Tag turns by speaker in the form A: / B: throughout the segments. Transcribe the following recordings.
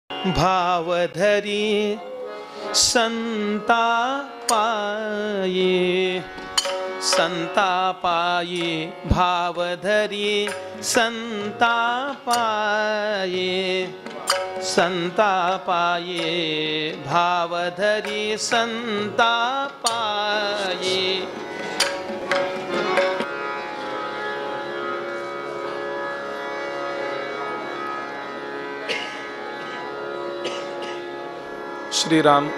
A: भावधरी संतापाये संतापाये भावधरी संतापाये संतापाये भावधरी संतापाये श्री राम।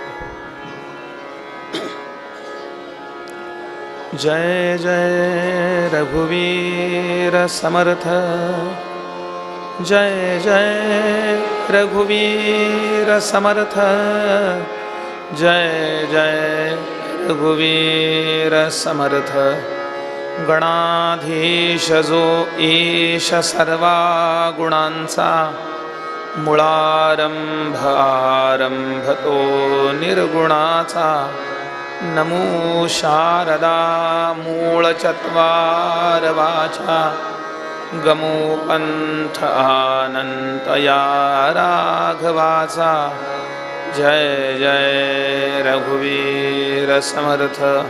A: जय जय रघुवीर समर्थ, जय जय रघुवीर समर्थ, जय जय रघुवीर समर्थ। गणाधीश जो ईश सर्वा गुणांचा, मूळारंभ आरंभतो निर्गुणाचा। नमो शारदा मूळचत्वार वाचा, गमो पंथ अनंतया राघवाचा। जय जय रघुवीर समर्थ।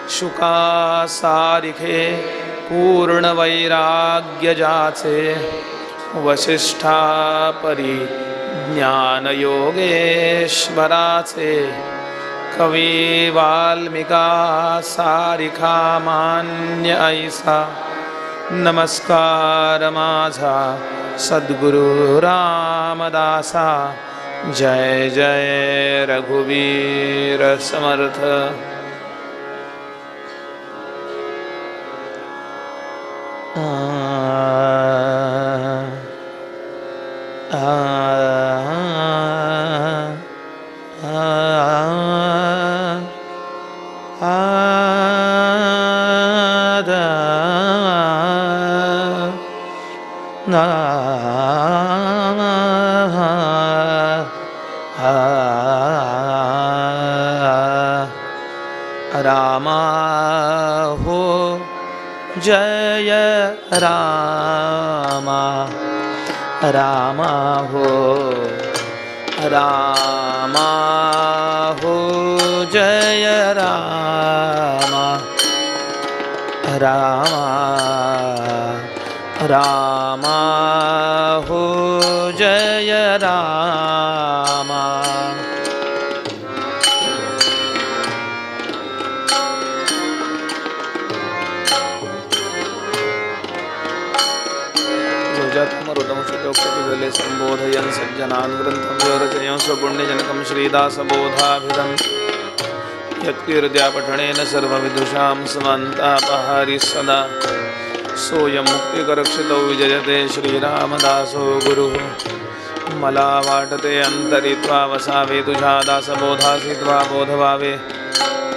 A: शुका सारिखे पूर्ण वैराग्य जाचे, वसिष्ठा परी ज्ञान योगेश्वराचे। कवी वाल्मिका सारिखा मान्य ऐसा, नमस्कार माझा सद्गुरु रामदासा। जय जय रघुवीर समर्थ। रामा हो जय रामा, रामा हो रामा हो जय रामा, रामा रामा हो जय रामा। संबोधयन् सज्जनान् ग्रन्थं रचयन् स्वपुण्यजनकं श्रीदासबोधाभिधं। यत्कीर्त्यापठनेन सर्वविदुषां समन्तापहारि सदा। सोऽयं मुक्तिकरक्षितौ विजयते श्रीरामदासो गुरुः। मला वाटते अंतरित्वा वसावे तुझ्या दासबोधासि त्वा बोधवावे।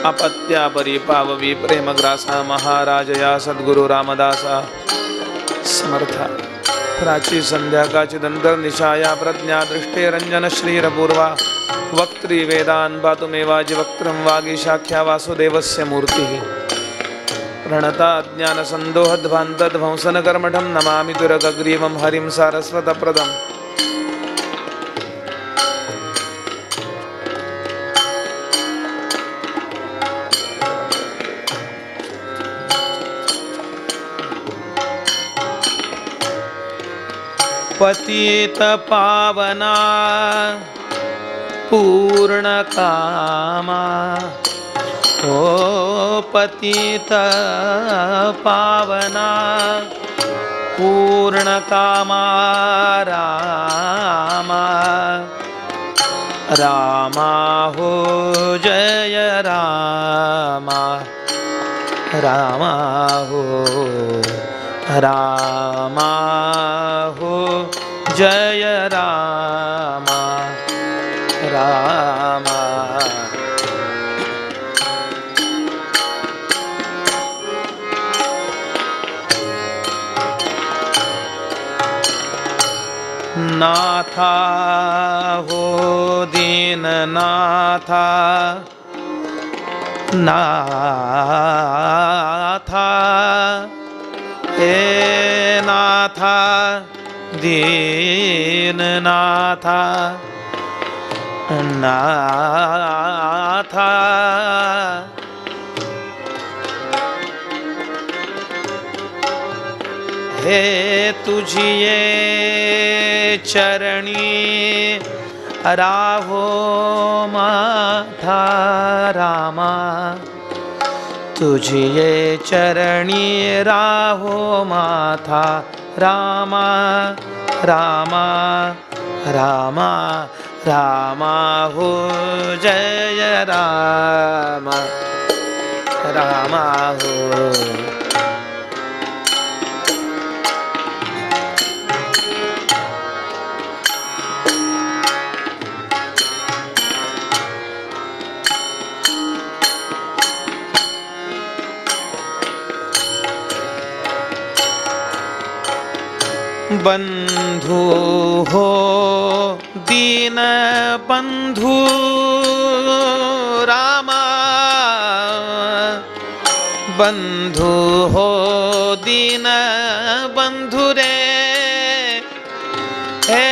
A: अपत्यापरि पाववी प्रेमग्रासा, महाराजया सद्गुरु रामदासा समर्था। प्राची संध्याकाची दंतर निशाया प्रज्ञा दृष्टे रंजन श्रीरपूर्वा। वक्त्री वेदान् पातुमेवाजि वक्त्रं वागीशाख्या वासुदेवस्य मूर्तिः। प्रणता ज्ञानसन्दोहध्वान्तध्वंसन कर्मठं नमामि तुरगग्रीवं हरिं सारस्वतप्रदम्। पतित पावना पूर्ण कामा, ओ पतित पावना पूर्ण कामा। रामा रामा हो जय रामा, रामा हो रामा हो जय रामा, रामा। नाथा हो दीननाथा, नाथा हे नाथा दीननाथा। माथा नाथा। हे तुझिये चरणी राहो माथा रामा, तुझिये चरणी राहो माथा रामा रामा रामा रामा हो जय रामा रामा हो। बंधु हो दीन बंधु रामा, बंधु हो दीन बंधु रे। हे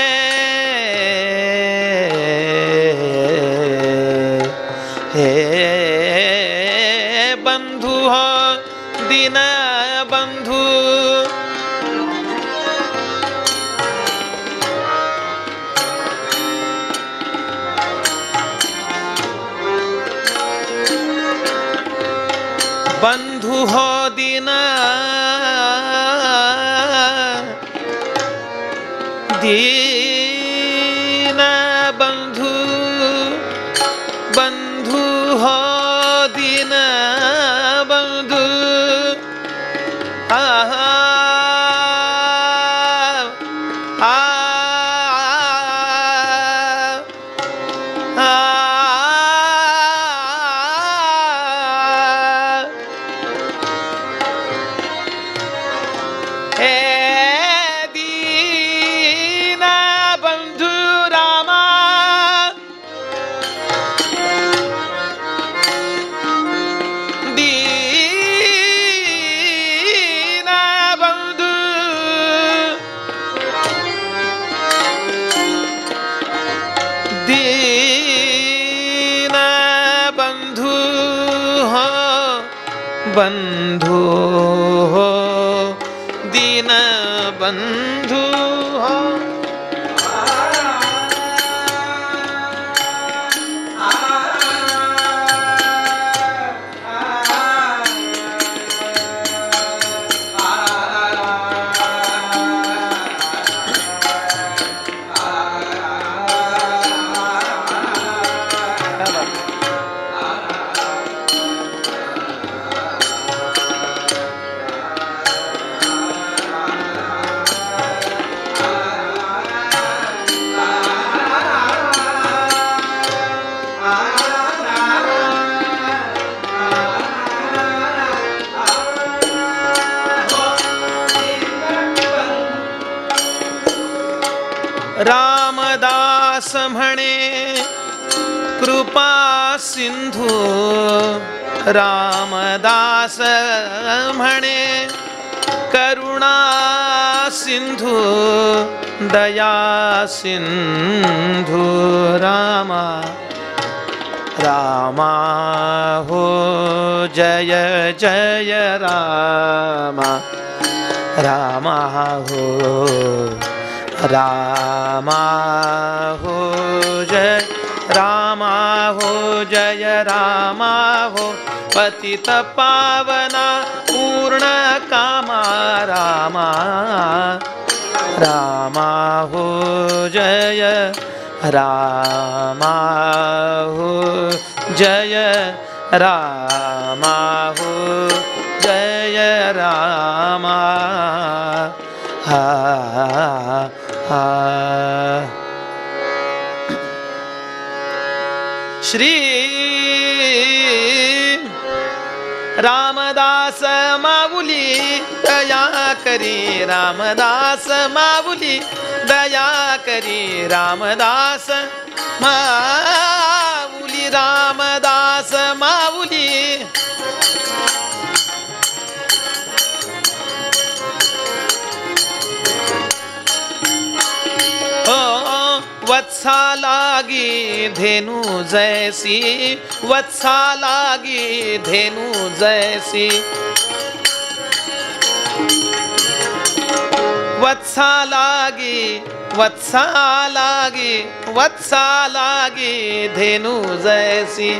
A: हे बंधु हो दीन बंधु, बंधु हो दीन दीन बंधु, बंधु हो दीन बंधु। बंधु हो दीन बंधु हो। रामदास म्हणे कृपा सिंधू, रामदास म्हणे करुणा सिंधू, दया सिंधू रामा रामा हो जय जय रामा रामा हो रामा हो जय रामा हो जय रामा हो पतित पावना पूर्ण कामा रामा रामा हो जय रामा हो जय रामा हो जय रामा हा हा। श्री रामदास माऊली दया करी, रामदास माऊली दया करी, रामदास माऊली रामदास माऊली वत्सा लागी धेनु जैसी, वत्सा लागी धेनु जैसी, वत्सा लागी, वत्सा लागी, वत्सा लागी धेनु जैसी।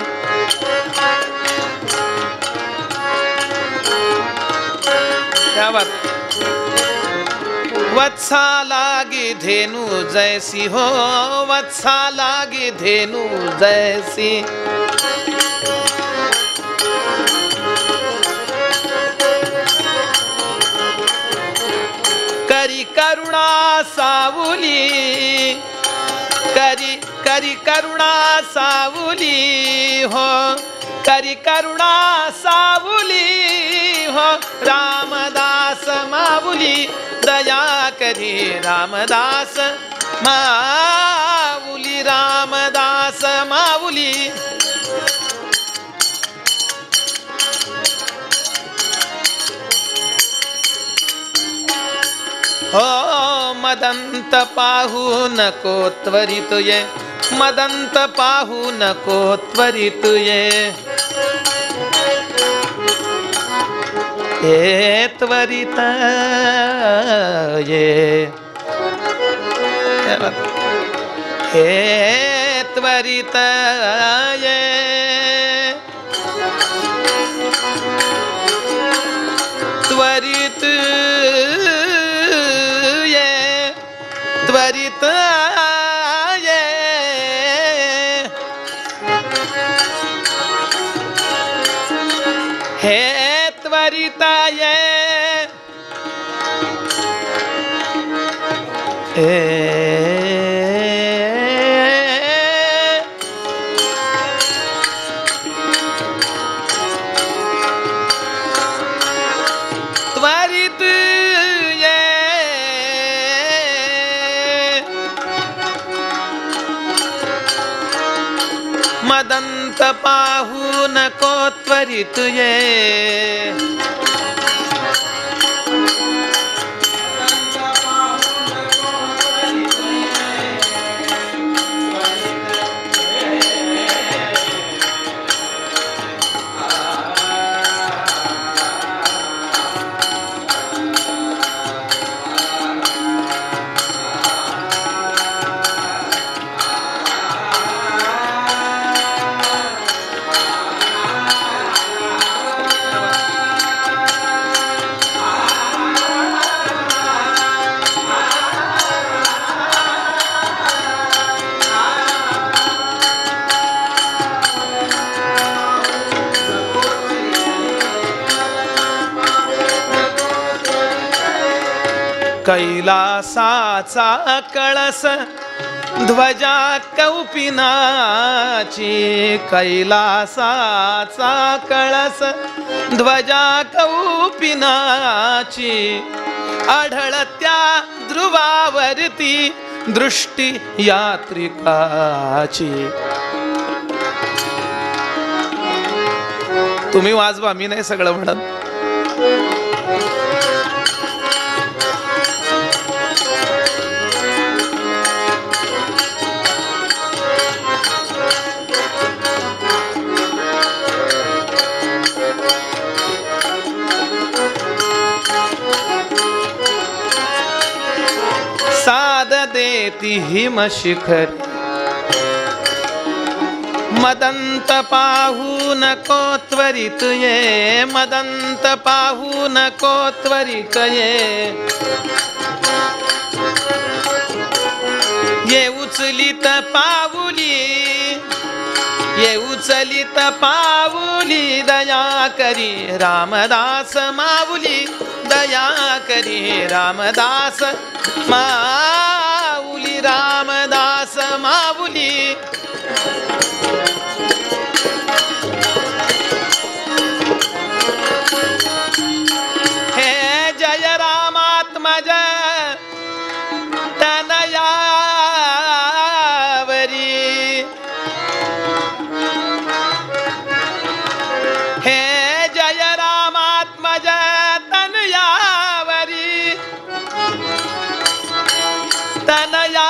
A: क्या बात। वत्सा लागी धेनु जैसी हो, वत्सा लागी धेनु जैसी, करी करुणा सावली, करी करी करुणा सावली हो, करी करुणा सावली हो, रामदास माऊली दया करी, रामदास माऊली, रामदास माऊली। हो मदंत पाहू नको त्वरित ये, मदंत पाहू नको त्वरित ये, ये त्वरित ये, हे त्वरित ये, त्वरित ये, त्वरित ये, हे त्वरित ये, त्वरित ये, मदंत पाहू नको त्वरित ये, कैलासाचा कळस ध्वजा कौपिनाची, कैलासाचा कळस ध्वजा कौपिनाची, आढळत्या ध्रुवावरती दृष्टी यात्रिकाची। तुम्ही वाजवा, मी नाही सगळं म्हणत। साद देती हिम शिखर, मदंत पाहू नको त्वरित ये, मदंत पाहू नको त्वरित ये, ये उचलित पाऊली, ये उचलित पाऊली दया करी, रामदास माऊली दया करी, रामदास माऊली, रामदास माऊली। हे जय रामात्मज तनयावरी, हे जय रामात्मज तनयावरी, तनयावरी,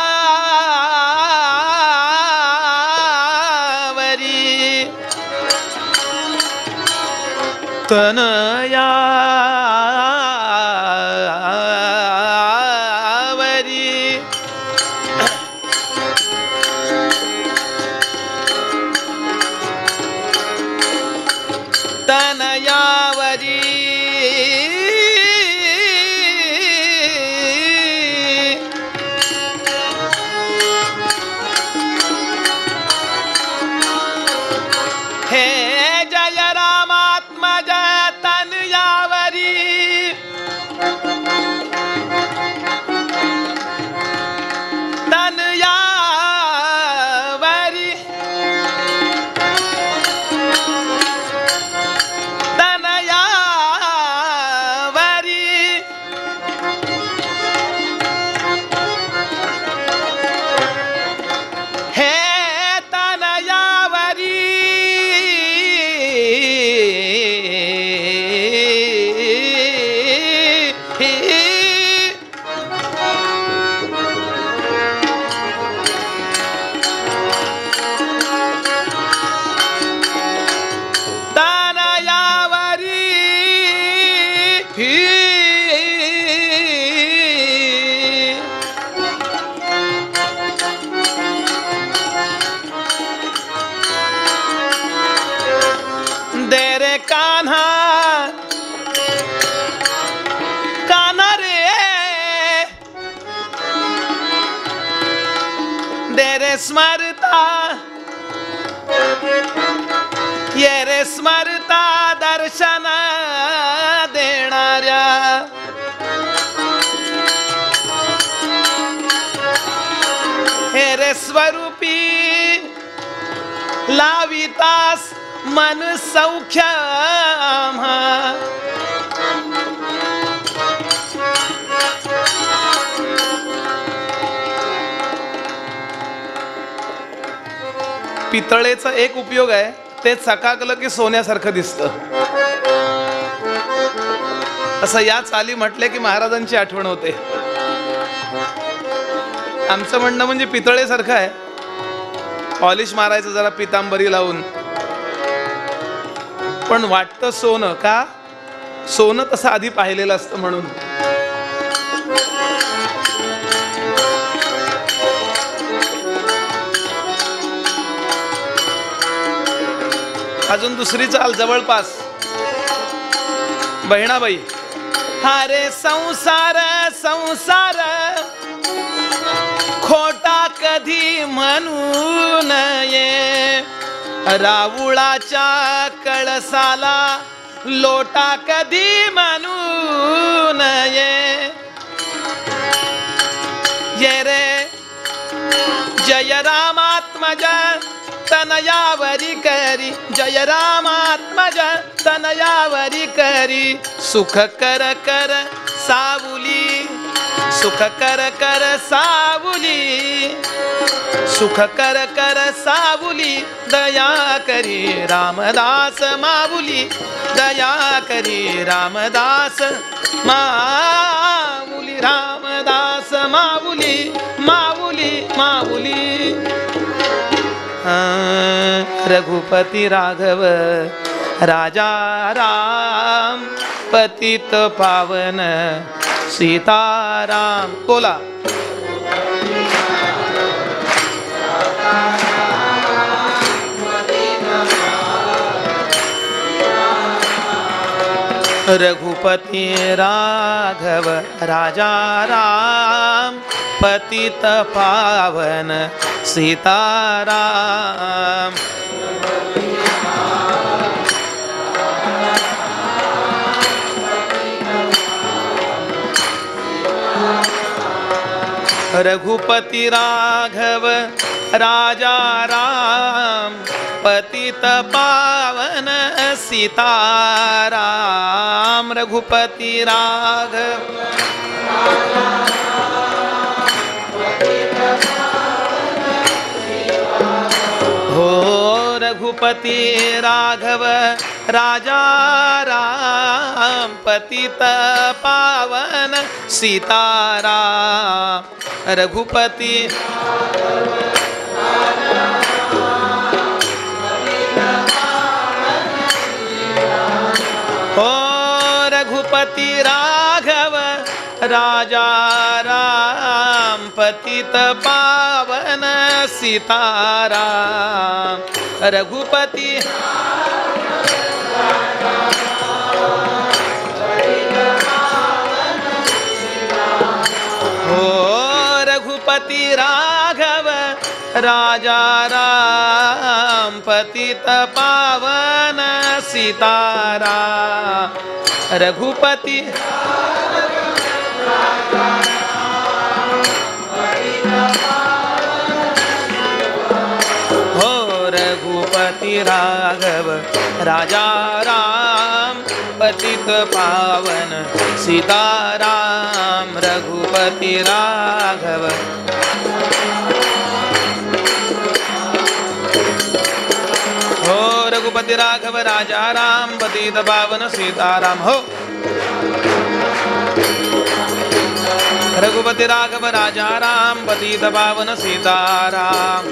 A: स्मरता ये रे स्मरता दर्शन देणाऱ्या हे रे स्वरूपी लावितास मन सौख्य पितळेचा एक उपयोग आहे, ते चकाकलं की सोन्यासारखं दिसतं. असं या चाली म्हटले की महाराजांची आठवण होते. आमचं म्हणणं म्हणजे पितळेसारखं आहे, पॉलिश मारायचं जरा पितांबरी लावून, पण वाटतं सोनं. का? सोनं तसं आधी पाहिलेलं असतं म्हणून. अजून दुसरी चाल जवळपास. बहिणाबाई. हारे संसार संसार खोटा कधी म्हणू नये, रावुळाच्या कळसाला लोटा कधी म्हणू नये. ये रे जय रामात्मज तनयावरी करी, जय रामात्मज तनयावरी करी, सुख कर कर सावुली, सुख कर कर सावुली, सुख कर कर सावुली, दया करी रामदास माऊली, दया करी रामदास माऊली, रामदास माऊली, माऊली माऊली. रघुपती राघव राजा राम पतित पावन सीताराम. बोला. रघुपती राघव राजा राम पतित पावन सीताराम. रघुपति राघव राजा राम पतित पावन सीताराम. रघुपति राघव हो रघुपति राघव राजा राम पतित पावन सीताराम. रघुपति हो रघुपति राघव राजा राम पतित पावन सीताराम। रघुपति हो रघुपति राघव राजा राम पतित पावन सीताराम। रघुपति हो रघुपति राघव राजा राम पतित पावन सीताराम। रघुपति राघव हो रघुपति राघव राजा राम पतित पावन सीताराम। हो रघुपति राघव राजा राम पतित पावन सीताराम।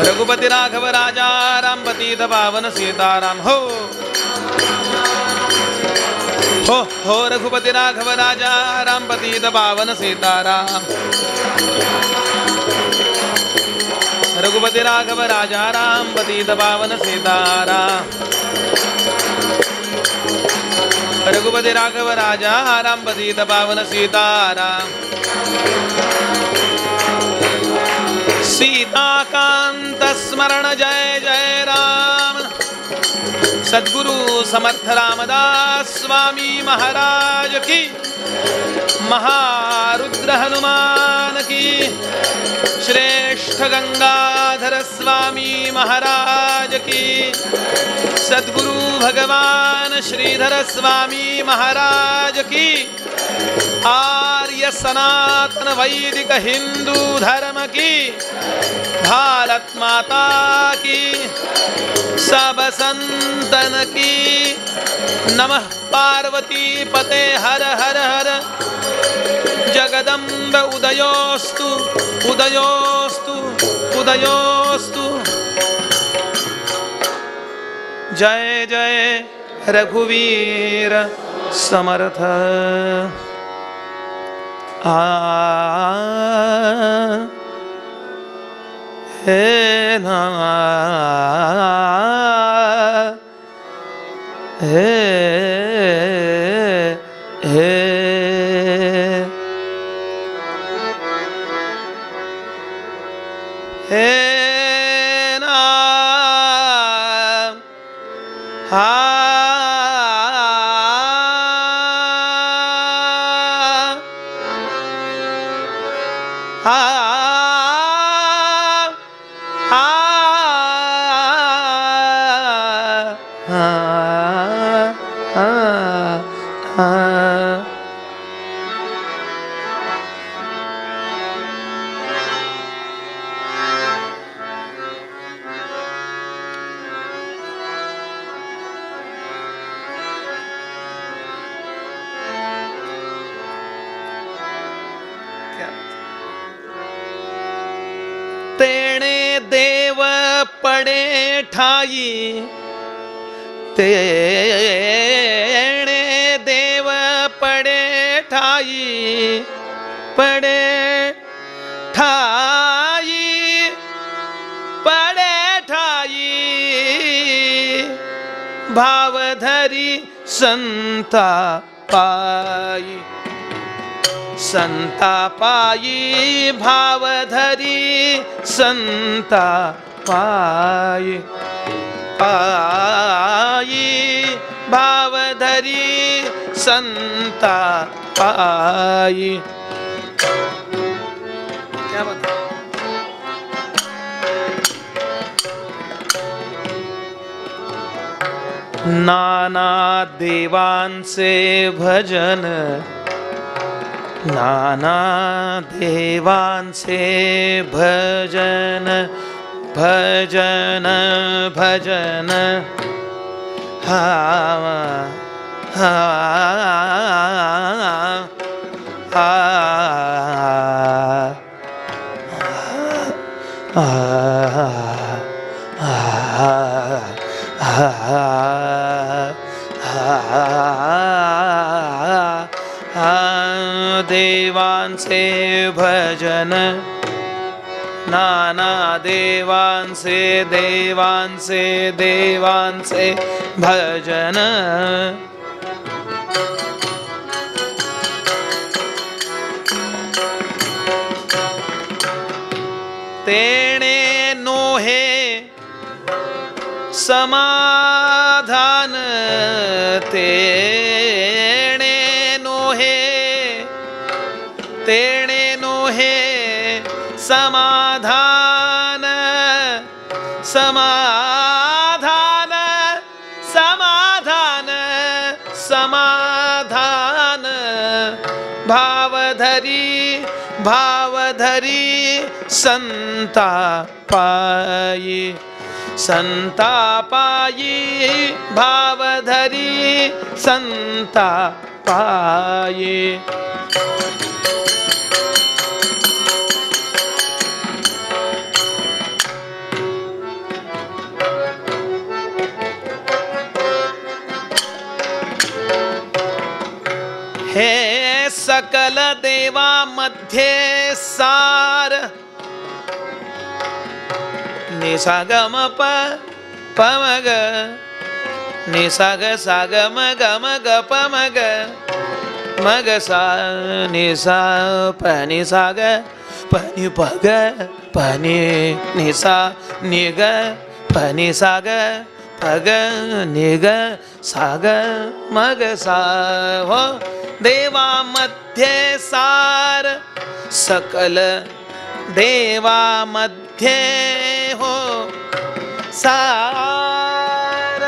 A: रघुपति राघव राजा राम पतित पावन सीताराम। हो रघुपति राघव राजा राम पतित पावन सीताराम। रघुपति राघव राजा राम पतित पावन सीताराम। रघुपति राघव राजा राम पतित पावन सीताराम। सीताकांत स्मरण जय जय राम। सद्गुरु समर्थ रामदास स्वामी महाराज की, महारुद्र हनुमान की, श्रेष्ठ गंगाधर स्वामी महाराज की, सद्गुरु भगवान श्रीधर स्वामी महाराज की, आर्य सनातन वैदिक हिंदू धर्म की, भारत माता की, सब संतन की। नमः पार्वती पते हर हर हर। जगदम्ब उदयोस्तु उदयोस्तु उदयोस्तु। जय जय रघुवीर समर्थ। हे हे हे हे नाम हा हा तेणे देव पड़े ठाई। तेणे देव पड़े ठाई। पड़े ठाई पड़े ठाई। भाव धरी संता पाई। संता पाई भाव धरी संता पाई। पाई भाव धरी संता पाई। क्या बात है? नाना देवांचे भजन। नाना देवांचे भजन। भजन भजन हा हा हा हा हा देवांचे भजन नाना देवांचे देवांचे देवांचे भजन तेणे नोहे समाधान तेणे नोहे समाधान समाधान समाधान समाधान भावधरी भावधरी संतापायी संतापायी भावधरी संतापायी हे सकल देवा मध्ये सार निसागम पमग निसाग सागम गम ग पमग मग सा निसा पनि साग पनि पग पनि निसा निग पनि साग पग निग साग मग सा हो देवा मध्ये सार सकल देवा मध्ये हो सार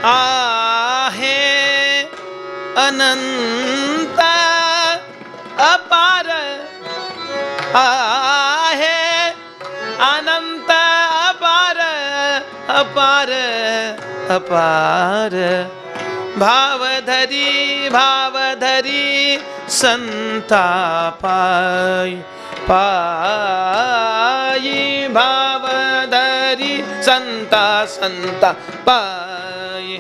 A: आहे अनंत अपार आहे अनंत अपार अपार अपार भावधरी भावधरी संतापाई पायी भावधरी संता संता पायी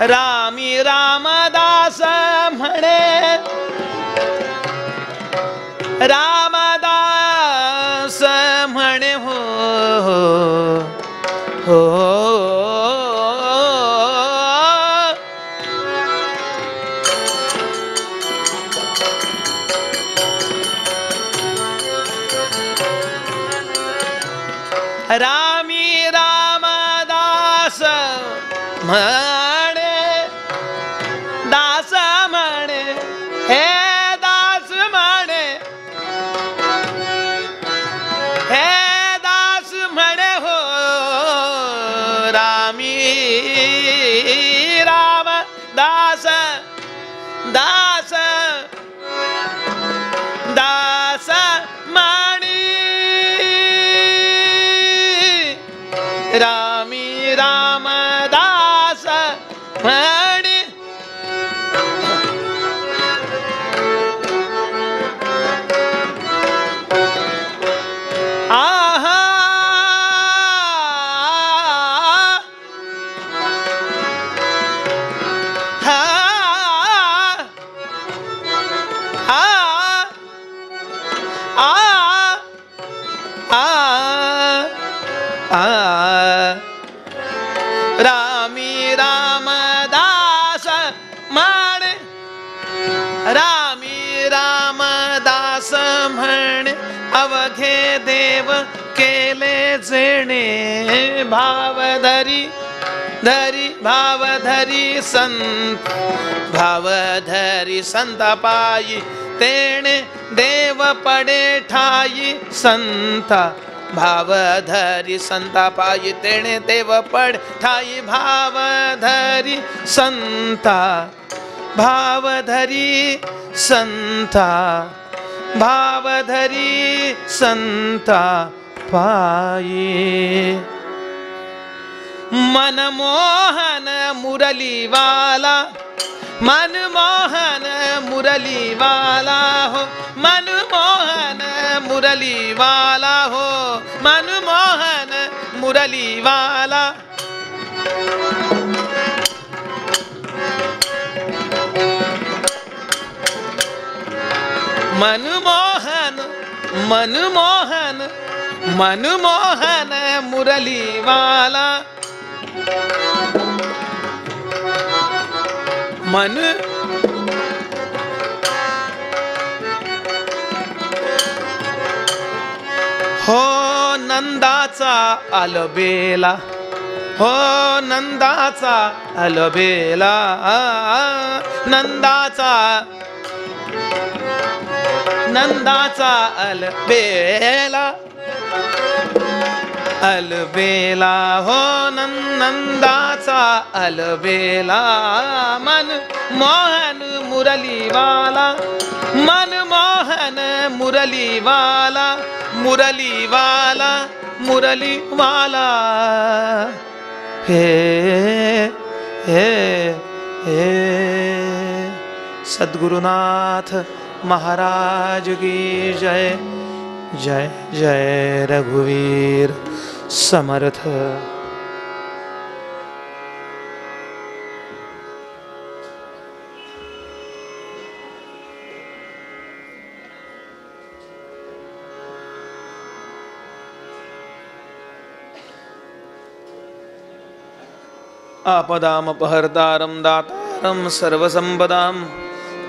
A: रामी रामदास म्हणे रामदास म्हणे हो हो रामी रामदास म्हणे दास म्हणे हे दास म्हणे हे दास म्हणे हो रामी राम दास दास दास म्हणी रामी रामदास म्हणी आहा हा रामी रामदास म्हणे रामी रामदास म्हणे अवघे देव केले जेणे भावधरी धरी भाव धरी संत, भाव धरी संता पायी तेणे देव पडे ठाई संता, भाव धरी संता पायी तेणे देव पड ठाई, भाव धरी संता, भाव धरी संता, भाव धरी संता पायी। मनमोहन मुरली वाला, मनमोहन मुरली वाला हो, मनमोहन मुरली वाला हो, मनमोहन मुरली वाला। मनमोहन मनमोहन मनमोहन मुरली वाला, मन हो नंदाचा अलबेला, हो नंदाचा अलबेला, नंदाचा नंदाचा अलबेला, अलबेला हो नंदाचा अलबेला। मन मोहन मुरली वाला, मन मोहन मुरली वाला, मुरली वाला, मुरली वाला। हे हे हे सद्गुरुनाथ महाराज की जय। जय जय रघुवीर समर्थ। आपदामपहर्तारं दातारं सर्वसंपदां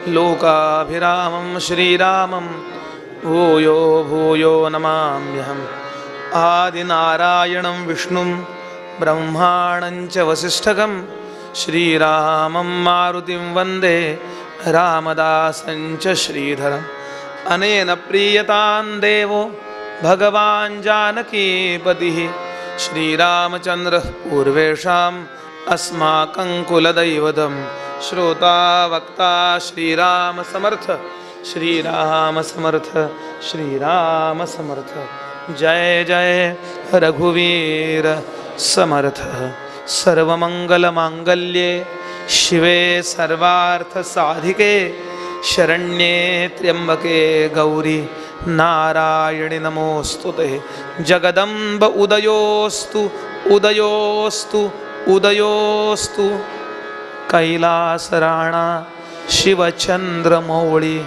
A: लोकाभिरामं श्रीरामं भूयो भूयो नमाम्यहम्। आदिनारायणं विष्णुं ब्रह्माणं च वसिष्ठकं श्रीरामं मारुतिं वन्दे रामदासं च श्रीधरम्। अनेन प्रीयतां देवो भगवान् जानकीपतिः श्रीरामचन्द्रः पूर्वेषाम् अस्माकं कुलदैवतं। श्रोता वक्ता श्रीराम समर्थ, श्रीराम समर्थ, श्रीराम समर्थ। जय जय रघुवीर समर्थ। सर्वमंगलमांगल्ये शिवे सर्वार्थसाधिके शरण्ये त्र्यंबके गौरी नारायणि नमोस्तुते। जगदम्ब उदयोस्तु उदयोस्तु उदयोस्तु। कैलासराणा शिवचंद्रमौळी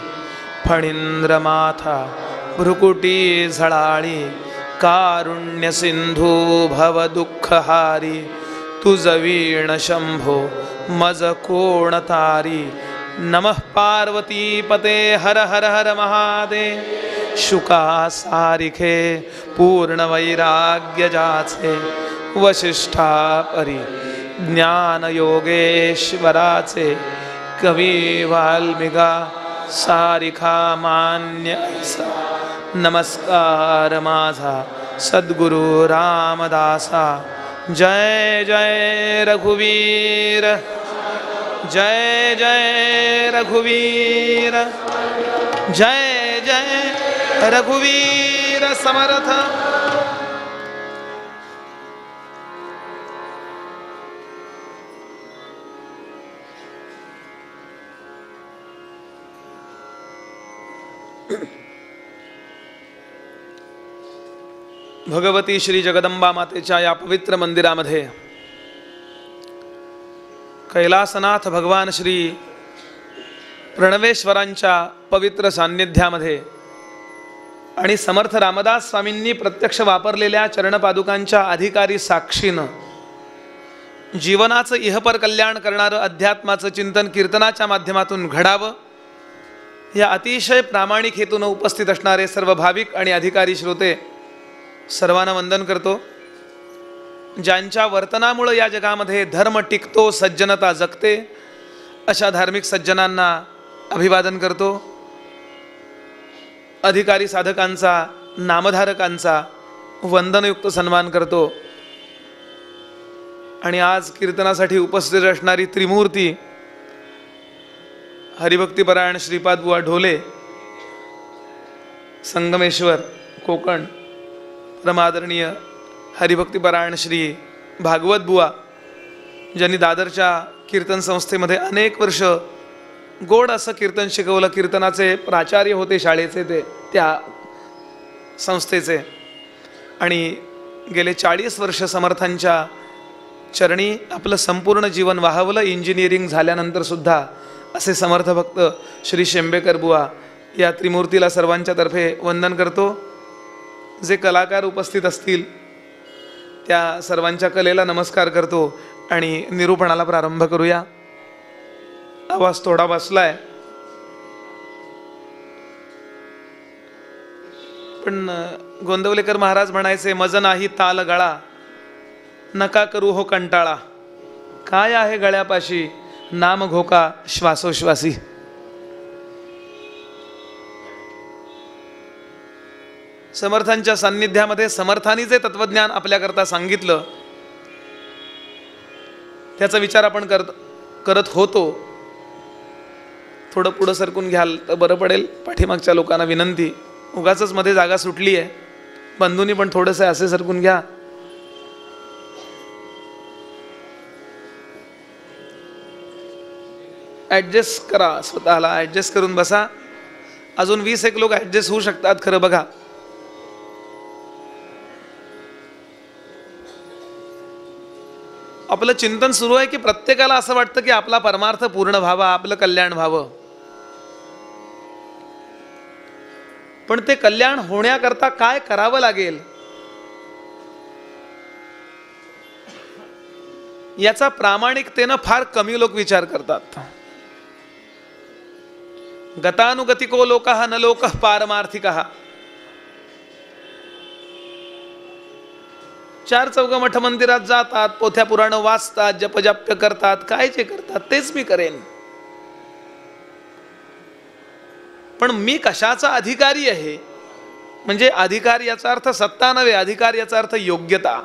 A: फणींद्रमाथा भ्रुकुटी झळाळी। कारुण्य सिंधू भव दुःखहारी तुझ वीण शंभो मज कोण तारी। नमः पार्वती पते हर हर हर महादेव। शुका सारिखे पूर्ण वैराग्य जाचे वशिष्ठा परी ज्ञान योगेश्वराचे। कवी वाल्मिका सारिखा मान्य ऐसा। नमस्कार माझा सद्गुरु रामदासा। जय जय रघुवीर, जय जय रघुवीर, जय जय रघुवीर समर्थ। भगवती श्री जगदंबा मातेच्या या पवित्र मंदिरामध्ये कैलासनाथ भगवान श्री प्रणवेश्वरांच्या पवित्र सान्निध्यामध्ये आणि समर्थ रामदास स्वामींनी प्रत्यक्ष वापरलेल्या चरणपादुकांच्या अधिकारी साक्षीनं जीवनाचं इहपर कल्याण करणारं अध्यात्माचं चिंतन कीर्तनाच्या माध्यमातून घडावं या अतिशय प्रामाणिक हेतून उपस्थित असणारे सर्व भाविक आणि अधिकारी श्रोते सर्वांना वंदन करतो। ज्यांच्या वर्तनामुळे या जगामध्ये धर्म टिकतो, सज्जनता जगते, अशा धार्मिक सज्जनांना अभिवादन करतो. अधिकारी साधकांचा, नामधारकांचा वंदनयुक्त सन्मान करतो. आणि आज कीर्तनासाठी उपस्थित असणारी त्रिमूर्ती हरिभक्तीपरायण श्रीपाद बुवा ढोले, संगमेश्वर कोकण, परमादरणीय हरिभक्तीपरायण श्री भागवत बुवा, ज्यांनी दादरच्या कीर्तन संस्थेमध्ये अनेक वर्ष गोड असं कीर्तन शिकवलं. कीर्तनाचे प्राचार्य होते शाळेचे, ते त्या संस्थेचे. आणि गेले 40 वर्ष समर्थांच्या चरणी आपलं संपूर्ण जीवन वाहवलं. इंजिनिअरिंग झाल्यानंतर सुद्धा असे समर्थ भक्त श्री शेंबेकर बुवा, या त्रिमूर्तीला सर्वांच्या तर्फे वंदन करतो. जे कलाकार उपस्थित असतील त्या सर्वांच्या कलेला नमस्कार करतो आणि निरूपणाला प्रारंभ करूया. आवाज थोडा बसलाय, पण गोंदवलेकर महाराज म्हणायचे, मज नाही ताल गळा, नका करू हो कंटाळा, काय आहे गळ्यापाशी, नाम घोका श्वासोश्वासी. समर्थांच्या सान्निध्यामध्ये समर्थांनी जे तत्वज्ञान आपल्याकरता सांगितलं त्याचा विचार आपण करत होतो. थोडं पुढं सरकून घ्याल तर बरं पडेल. पाठीमागच्या लोकांना विनंती, उगाचच मध्ये जागा सुटली आहे, बंधूंनी पण थोडंसं असे सरकून घ्या. ॲडजस्ट करा, स्वतःला ॲडजस्ट करून बसा. अजून 20 लोक ॲडजस्ट होऊ शकतात. खरं बघा, आपलं चिंतन सुरू आहे की प्रत्येकाला असं वाटतं की आपला परमार्थ पूर्ण व्हावा, आपलं कल्याण व्हावं. पण ते कल्याण होण्याकरता काय करावं लागेल याचा प्रामाणिकतेनं फार कमी लोक विचार करतात. गतानुगतिको लोकः न लोकः पारमार्थिकः. 4 चौघ मठ मंदिरात जातात, पोथ्या पुराण वाचतात, जपजाप्य करतात, काय जे करतात तेच मी करेन. पण मी कशाचा अधिकारी आहे, म्हणजे अधिकार याचा अर्थ सत्ता नव्हे, अधिकार याचा अर्थ योग्यता.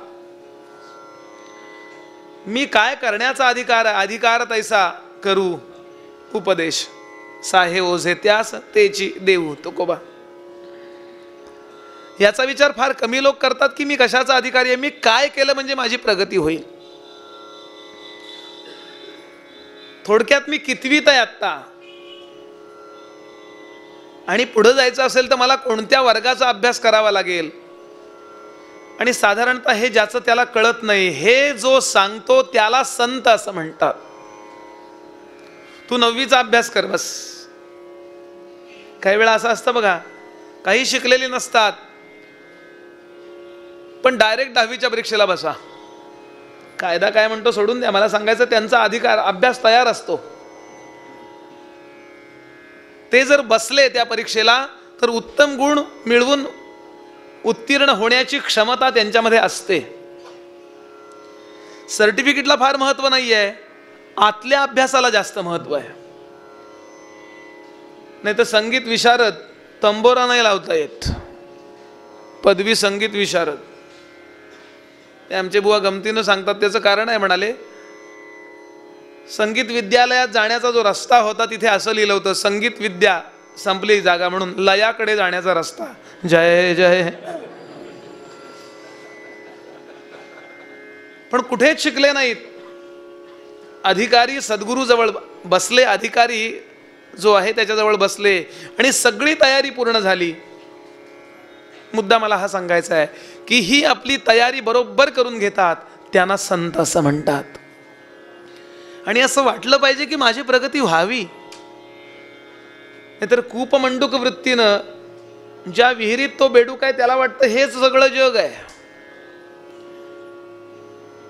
A: मी काय करण्याचा अधिकार आहे, अधिकार तैसा करू उपदेश, साहे ओझे त्यास तेची देऊ तुकोबा. याचा विचार फार कमी लोक करतात की मी कशाचा अधिकारी आहे, मी काय केलं म्हणजे माझी प्रगती होईल. थोडक्यात मी कितवीत आहे आत्ता, आणि पुढे जायचं असेल तर मला कोणत्या वर्गाचा अभ्यास करावा लागेल. आणि साधारणतः हे ज्याचं त्याला कळत नाही, हे जो सांगतो त्याला संत असं म्हणतात. तू 9वीचा अभ्यास कर बस. काही वेळा असं असतं बघा, काही शिकलेली नसतात पण डायरेक्ट 10वीच्या परीक्षेला बसा. कायदा काय म्हणतो सोडून द्या, मला सांगायचं त्यांचा अधिकार, अभ्यास तयार असतो. ते जर बसले त्या परीक्षेला तर उत्तम गुण मिळवून उत्तीर्ण होण्याची क्षमता त्यांच्यामध्ये असते. सर्टिफिकेटला फार महत्व नाही आहे, आतल्या अभ्यासाला जास्त महत्व आहे. नाही तर संगीत विशारद तंबोरा नाही लावता येत, पदवी संगीत विशारद. ते आमचे बुवा गमतीनं सांगतात. त्याचं कारण आहे, म्हणाले संगीत विद्यालयात जाण्याचा जो रस्ता होता तिथे असं लिहिलं होतं, संगीत विद्या संपली जागा म्हणून लयाकडे जाण्याचा रस्ता. जय जय. पण कुठेच शिकले नाहीत. अधिकारी सद्गुरू जवळ बसले, अधिकारी जो आहे त्याच्याजवळ बसले आणि सगळी तयारी पूर्ण झाली. मुद्दा मला हा सांगायचा आहे की ही आपली तयारी बरोबर करून घेतात त्यांना संत असं म्हणतात. आणि असं वाटलं पाहिजे की माझी प्रगती व्हावी. नाहीतर कूपमंडूक वृत्तीनं ज्या विहिरीत तो बेडूक आहे त्याला वाटतं हेच सगळं जग आहे.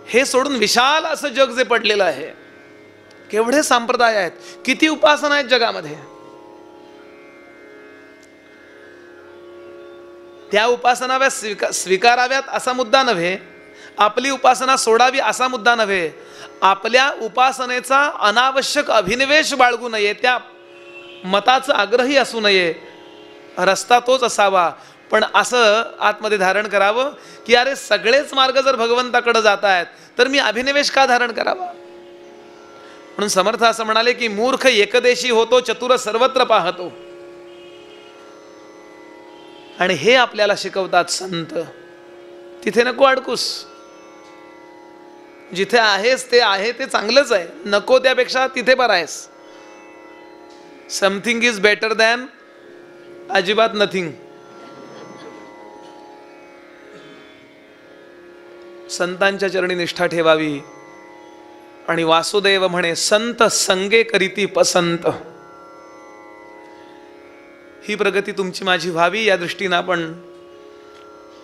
A: हे सोडून विशाल असं जग जे पडलेलं आहे, केवढे संप्रदाय आहेत, किती उपासना आहेत जगामध्ये. त्या उपासनाव्या स्वीकाराव्यात असा मुद्दा नव्हे, आपली उपासना सोडावी असा मुद्दा नव्हे, आपल्या उपासनेचा अनावश्यक अभिनिवेश बाळगू नये, त्या मताचं आग्रही असू नये, रस्ता तोच असावा. पण असं आतमध्ये धारण करावं की अरे सगळेच मार्ग जर भगवंताकडे जात आहेत तर मी अभिनिवेश का धारण करावा. म्हणून समर्थ असं म्हणाले की मूर्ख एकदेशी होतो, चतुर सर्वत्र पाहतो. आणि हे आपल्याला शिकवतात संत. तिथे नको अडकूस, जिथे आहेस ते आहे ते चांगलंच आहे, नको त्यापेक्षा तिथे बरं आहेस. समथिंग इज बेटर दॅन अजिबात नथिंग. संतांच्या चरणी निष्ठा ठेवावी. आणि वासुदेव म्हणे संत संगे करीती पसंत. ही प्रगती तुमची माझी व्हावी या दृष्टीनं आपण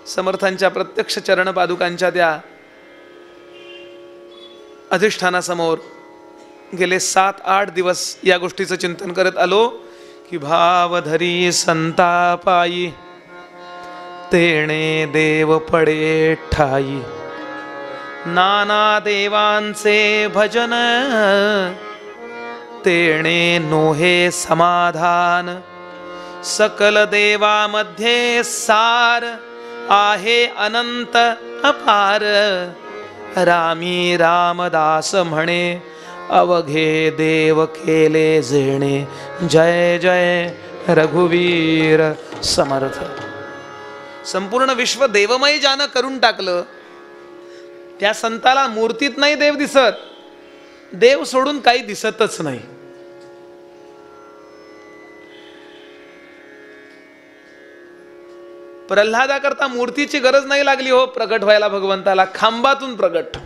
A: समर्थांच्या प्रत्यक्ष चरण पादुकांच्या त्या अधिष्ठानासमोर गेले 7-8 दिवस या गोष्टीचं चिंतन करत आलो की भावधरी संतापायी तेणे देव पडे ठाई. नाना देवांचे भजन तेणे नोहे समाधान. सकल देवामध्ये सार आहे अनंत अपार. रामी रामदास म्हणे अवघे देव केले जेणे. जय जय रघुवीर समर्थ. संपूर्ण विश्व देवमय ज्यानं करून टाकलं त्या संताला मूर्तीत नाही देव दिसत, देव सोडून काही दिसतच नाही. प्रल्हादाकरता मूर्तीची गरज नाही लागली हो प्रगट व्हायला भगवंताला. खांबातून प्रगट.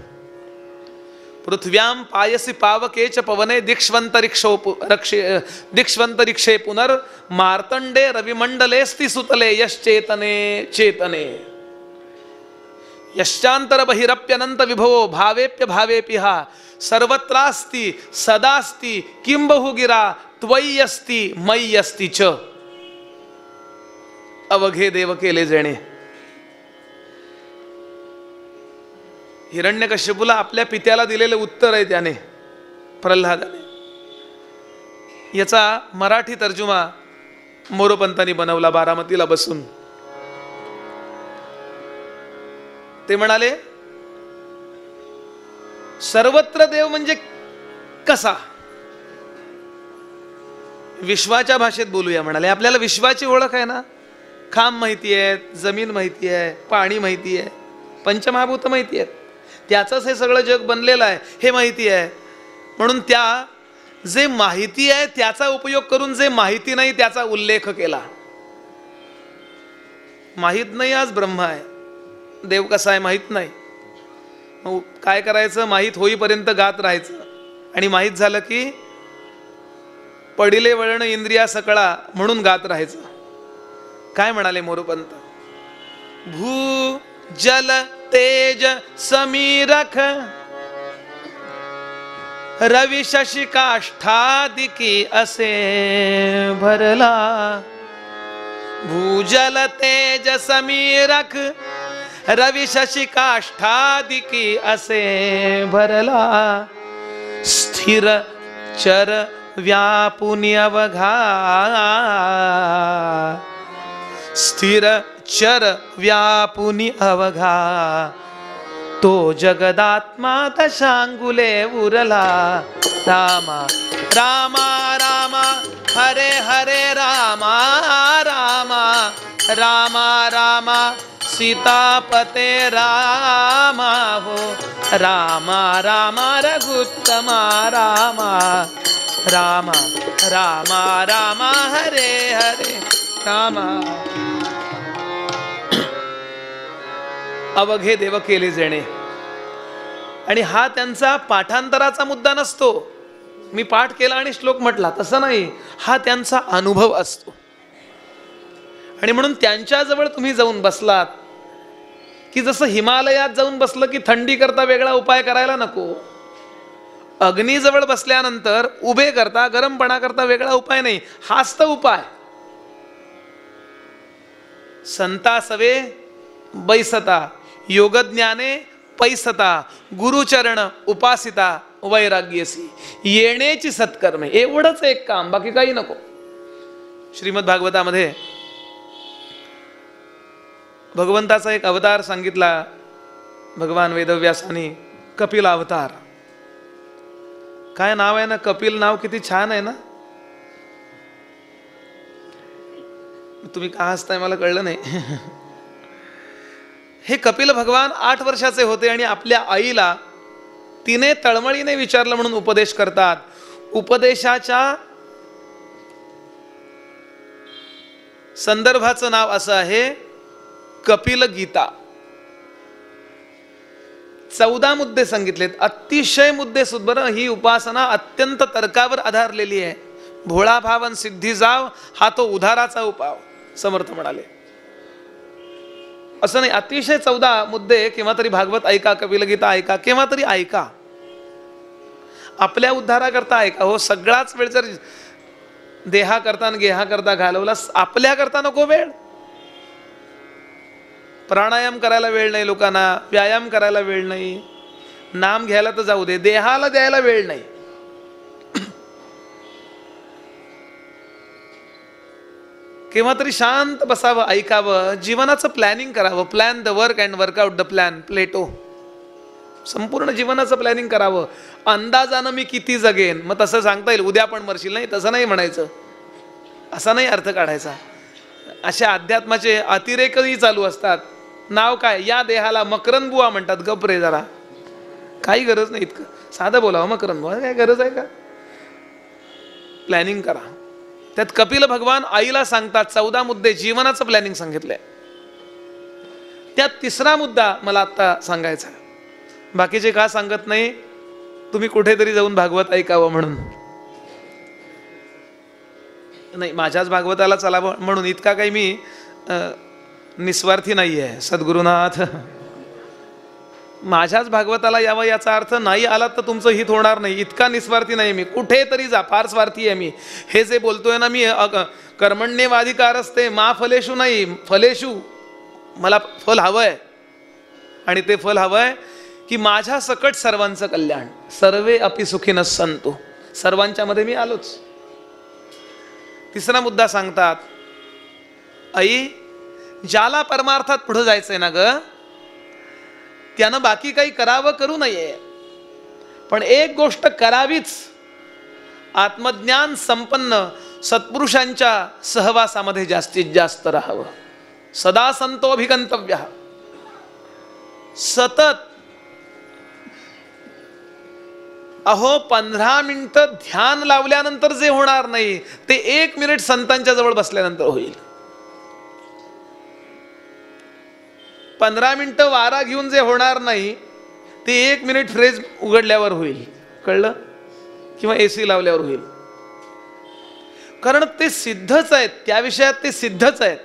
A: पृथ्व्याम पायसी पावकेच पवने दिक्ष्वंतरिक्षे पुनर मार्तंडे रविमंडले स्थिसुतले यश्चेतने चेतने. यश्चांतर बहिरप्यनंत विभवो भावेप्य भावेपि हा सर्वत्रास्ति सदास्ति किं बहुगिरा त्वयि अस्ति मयि अस्ति च. अवघे देव केले जेणे. हिरण्यकश्यपूला आपल्या पित्याला दिलेले उत्तर आहे त्याने, प्रल्हादाने. याचा मराठी तर्जुमा मोरोपंतांनी बनवला बारामतीला बसून. ते म्हणाले सर्वत्र देव म्हणजे कसा. विश्वाच्या भाषेत बोलूया म्हणाले. आपल्याला विश्वाची ओळख आहे ना, खांब माहिती आहे, जमीन माहिती आहे, पाणी माहिती आहे, पंचमहाभूत माहिती आहेत, त्याचंच हे सगळं जग बनलेलं आहे हे माहिती आहे. म्हणून त्या जे माहिती आहे त्याचा उपयोग करून जे माहिती नाही त्याचा उल्लेख केला. माहित नाही आज ब्रह्म आहे, देव कसा आहे माहित नाही. मग काय करायचं, माहित होईपर्यंत गात राहायचं. आणि माहित झालं की पडिले वळण इंद्रिया सकळा म्हणून गात राहायचं. काय म्हणाले मोरोपंत. भू जल तेज समीरख रवि शशि काष्ठादिकी असे भरला. भूजल तेज समीरख रवि शशि काष्ठादिकी असे भरला. स्थिर चर व्यापुनी अवघा. स्थिर चर व्यापुनी अवघा. तो जगदात्मा दशांगुले उरला. रामा रामा रामा हरे हरे रामा रामा रामा रामा सीतापते रामा हो. रामा रामा रघुत्तमा रामा रामा रामा रामा हरे हरे रामा. अवघे देव केले जेणे. आणि हा त्यांचा पाठांतराचा मुद्दा नसतो, मी पाठ केला आणि श्लोक म्हटला तसं नाही. हा त्यांचा अनुभव असतो. आणि म्हणून त्यांच्याजवळ तुम्ही जाऊन बसलात की जसं हिमालयात जाऊन बसलं की थंडी करता वेगळा उपाय करायला नको. अग्नीजवळ बसल्यानंतर उभे करता गरमपणा करता वेगळा उपाय नाही, हाच तर उपाय. संता सवे बैसता योगज्ञाने पैसता गुरुचरण उपासिता वैराग्यसी. येण्याची सत्कर्मे, एवढंच एक काम, बाकी काही नको. श्रीमद भागवतामध्ये भगवंताचा एक अवतार सांगितला भगवान वेदव्यासानी, कपिल अवतार. काय नाव आहे ना, कपिल नाव किती छान आहे ना. तुम्ही का हसताय मला कळलं नाही. हे कपिल भगवान 8 वर्षाचे होते आणि आपल्या आईला तिने तळमळीने विचारलं म्हणून उपदेश करतात. उपदेशाच्या संदर्भाचं नाव असं आहे कपिल गीता. 14 मुद्दे सांगितलेत, अतिशय मुद्दे सुद्धा. बरं, ही उपासना अत्यंत तर्कावर आधारलेली आहे. भोळा भावन सिद्धी जाव हा तो उधाराचा उपाव, समर्थ म्हणाले. असं नाही, अतिशय 14 मुद्दे. केव्हा तरी भागवत ऐका, कपिल गीता ऐका, केव्हा तरी ऐका, आपल्या उद्धाराकरता ऐका. हो, सगळाच वेळ जर देहा करता आणि गेहा करता घालवला, आपल्या करता नको वेळ. प्राणायाम करायला वेळ नाही लोकांना, व्यायाम करायला वेळ नाही, नाम घ्यायला तर जाऊ दे, देहाला द्यायला वेळ नाही. केव्हा तरी शांत बसावं, ऐकावं, जीवनाचं प्लॅनिंग करावं. Plan the work and workout the plan, Plato. संपूर्ण जीवनाचं प्लॅनिंग करावं. अंदाजानं मी किती जगेन, मग तसं सांगता येईल उद्या पण मरशील, नाही तसं नाही म्हणायचं, असा नाही अर्थ काढायचा. अशा अध्यात्माचे अतिरेकही चालू असतात. नाव काय, या देहाला मकरंद बुवा म्हणतात. गप रे जरा, काही गरज नाही, इतकं साधं बोलावं मकरंद बुवा, काय गरज आहे का. प्लॅनिंग करा. त्यात कपिल भगवान आईला सांगतात 14 मुद्दे, जीवनाचं प्लॅनिंग सांगितलंय. त्यात 3रा मुद्दा मला आता सांगायचा. बाकीचे का सांगत नाही, तुम्ही कुठेतरी जाऊन भागवत ऐकावं म्हणून नाही, माझ्याच भागवताला चलावं म्हणून. इतका काही मी निस्वार्थी नाही आहे सद्गुरुनाथ. माझ्याच भागवताला यावं याचा अर्थ नाही आलात तर तुमचं हित होणार नाही, इतका निस्वार्थी नाही मी. कुठेतरी जा, फार स्वार्थी आहे मी. हे जे बोलतोय ना मी, कर्मण्येवाधिकार असते मा फलेशू नाही, फलेशू, मला फल हवंय. आणि ते फल हवंय की माझ्या सकट सर्वांचं कल्याण. सर्वे अपि सुखिनः सन्तु, सर्वांच्या मध्ये मी आलोच. 3रा मुद्दा सांगतात, आई ज्याला परमार्थात पुढे जायचंय ना ग, त्यानं बाकी काही करावं करू नये, पण एक गोष्ट करावीच, आत्मज्ञान संपन्न सत्पुरुषांच्या सहवासामध्ये जास्तीत जास्त राहावं. सदा संतोभिगंतव्य, सतत. अहो 15 मिनिटं ध्यान लावल्यानंतर जे होणार नाही ते 1 मिनिट संतांच्या जवळ बसल्यानंतर होईल. 15 मिनिटं वारा घेऊन जे होणार नाही ते 1 मिनिट फ्रेज उघडल्यावर होईल, कळलं, किंवा AC लावल्यावर होईल. कारण ते सिद्धच आहेत, त्या विषयात ते सिद्धच आहेत.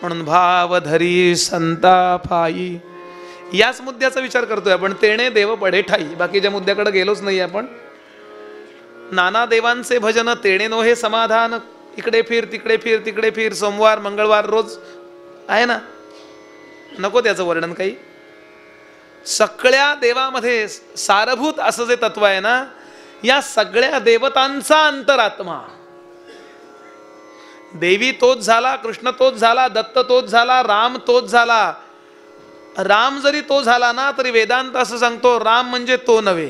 A: म्हणून भाव धरी संता पायी, याच मुद्द्याचा विचार करतोय आपण. तेणे देव पडे ठाई, बाकीच्या मुद्द्याकडे गेलोच नाही आपण. नाना देवांचे भजन तेणे नो हे समाधान, इकडे फिर तिकडे फिर तिकडे फिर, सोमवार मंगळवार रोज आहे ना, नको त्याचं वर्णन काही. सगळ्या देवामध्ये सारभूत असं जे तत्व आहे ना, या सगळ्या देवतांचा अंतरात्मा. देवी तोच झाला, कृष्ण तोच झाला, दत्त तोच झाला, राम तोच झाला. राम जरी तो झाला ना तरी वेदांत असं सांगतो राम म्हणजे तो नव्हे.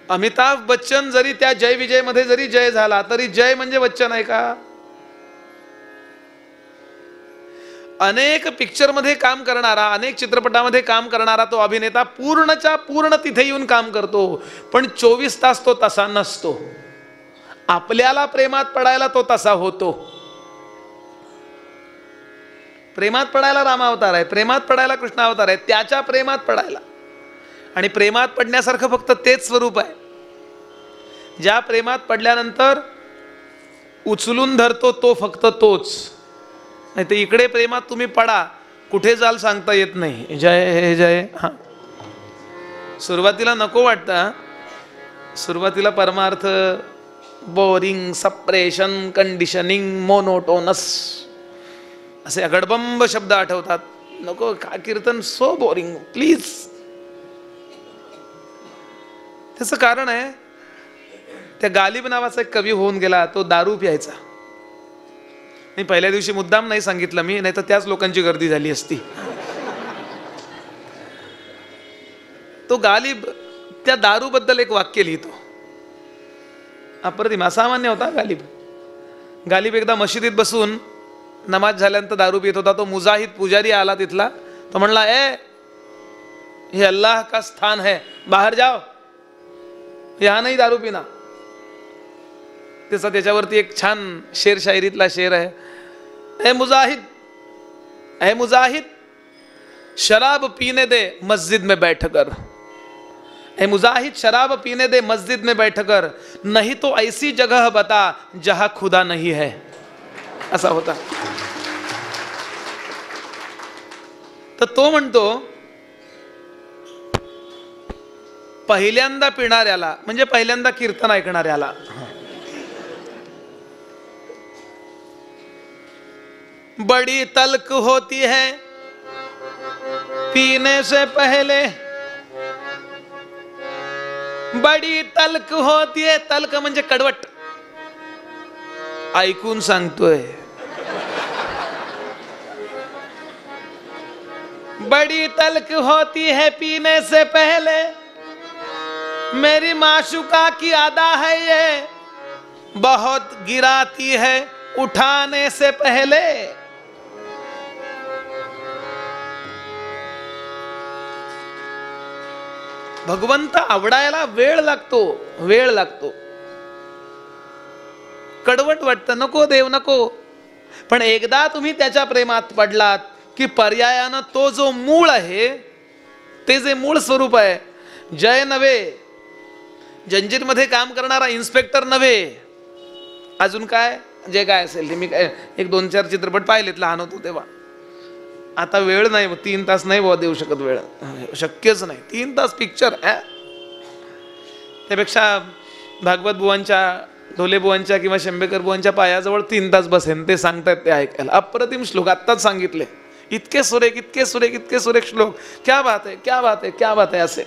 A: अमिताभ बच्चन जरी त्या जय विजय मध्ये जरी जय झाला तरी जय म्हणजे बच्चन आहे का. अनेक पिक्चर मध्ये काम करणारा, अनेक चित्रपटामध्ये काम करणारा तो अभिनेता पूर्णच्या पूर्ण तिथे येऊन काम करतो, पण 24 तास तो तसा नसतो. आपल्याला प्रेमात पडायला तो तसा होतो. प्रेमात पडायला रामावतार आहे, प्रेमात पडायला कृष्णावतार आहे, त्याच्या प्रेमात पडायला. आणि प्रेमात पडण्यासारखं फक्त तेच स्वरूप आहे. ज्या प्रेमात पडल्यानंतर उचलून धरतो तो फक्त तोच. नाही तर इकडे प्रेमात तुम्ही पडा, कुठे जाल सांगता येत नाही. जय जय. हा, सुरुवातीला नको वाटतं, सुरुवातीला परमार्थ बोरिंग, सप्रेशन, कंडिशनिंग, मोनोटोनस असे अगडबंब शब्द आठवतात. नको, का कीर्तन सो बोरिंग, प्लीज. त्याचं कारण आहे, त्या गालिब नावाचा एक कवी होऊन गेला, तो दारू प्यायचा. मी पहिल्या दिवशी मुद्दाम नाही सांगितलं मी, नाही तर त्याच लोकांची गर्दी झाली असती. तो गालिब त्या दारू बद्दल एक वाक्य लिहितो, अप्रतिम, असामान्य होता गालिब. गालिब एकदा मशिदीत बसून नमाज झाल्यानंतर दारू पित होता. तो मुजाहिद पुजारी आला तिथला. तो म्हणला, ये अल्लाह का स्थान है, बाहर जाओ, यहां नहीं दारू पिना. त्याच्यावरती एक छान शेर शायरीतला शेर आहे, ए मुजाहिद शराब पीने दे मस्जिद में बैठकर, ए मुजाहिद शराब पीने दे मस्जिद में बैठकर, नहीं तो ऐसी जगह बता जहां खुदा नहीं है. असा होता. तर तो म्हणतो, पहिल्यांदा पिणाऱ्याला म्हणजे पहिल्यांदा कीर्तन ऐकणाऱ्याला बड़ी तल्ख होती है पीने से पहले, बड़ी तल्ख होती है. तल्ख म्हणजे कडवट. ऐकून सांगतोय, बड़ी तल्ख होती है पीने से पहले, मेरी माशुका की अदा है ये, बहुत गिराती है उठाने से पहले. भगवंत आवडायला वेळ लागतो. कडवट वाटतं, नको देव नको. पण एकदा तुम्ही त्याच्या प्रेमात पडलात की पर्यायानं तो जो मूळ आहे, ते जे मूळ स्वरूप आहे, जय नव्हे, जंजीर मध्ये काम करणारा इन्स्पेक्टर नव्हे, अजून काय जे काय असेल ते. मी काय 1-2-4 चित्रपट पाहिलेत लहान होतो तेव्हा. आता वेळ नाही, 3 तास नाही बुवा देऊ शकत, वेळ शक्यच नाही. 3 तास पिक्चर. त्यापेक्षा भागवत बुवांच्या, ढोले बुवांच्या किंवा शंभेकर बुवांच्या पायाजवळ 3 तास बसेन, ते सांगतायत ते ऐकायला. अप्रतिम श्लोक आत्ताच सांगितले, इतके सुरेख श्लोक. क्या बात है, क्या बात है, क्या बात है. असे